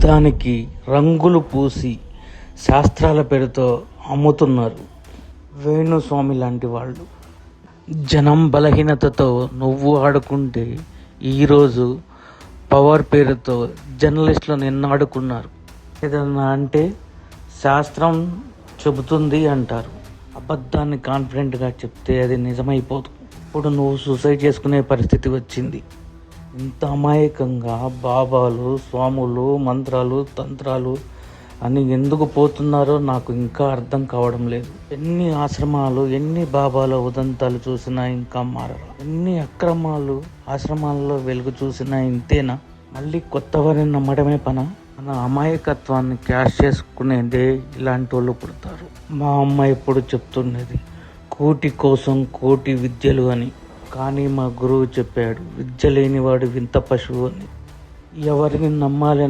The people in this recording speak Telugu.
అబద్ధానికి రంగులు పూసి శాస్త్రాల పేరుతో అమ్ముతున్నారు వేణుస్వామి లాంటి వాళ్ళు. జనం బలహీనతతో నువ్వు ఆడుకుంటే ఈరోజు పవర్ పేరుతో జర్నలిస్టులను ఎన్నాడుకున్నారు. ఏదన్నా అంటే శాస్త్రం చెబుతుంది అంటారు. అబద్ధాన్ని కాన్ఫిడెంట్గా చెప్తే అది నిజమైపోదు. ఇప్పుడు నువ్వు సూసైడ్ చేసుకునే పరిస్థితి వచ్చింది. ఇంత అమాయకంగా బాబాలు, స్వాములు, మంత్రాలు, తంత్రాలు అని ఎందుకు పోతున్నారో నాకు ఇంకా అర్థం కావడం లేదు. ఎన్ని ఆశ్రమాలు, ఎన్ని బాబాల ఉదంతాలు చూసినా ఇంకా మారరు. ఎన్ని అక్రమాలు ఆశ్రమాల్లో వెలుగు చూసినా ఇంతేనా? మళ్ళీ కొత్త వారిని నమ్మడమే పనా? మన అమాయకత్వాన్ని క్యాష్ చేసుకునేదే ఇలాంటి వాళ్ళు పుడతారు. మా అమ్మ ఎప్పుడు చెప్తున్నది కూటి కోసం కోటి విద్యలు అని. కానీ మా గురువు చెప్పాడు విద్య లేనివాడు వింత పశువు అని. ఎవరిని నమ్మాలి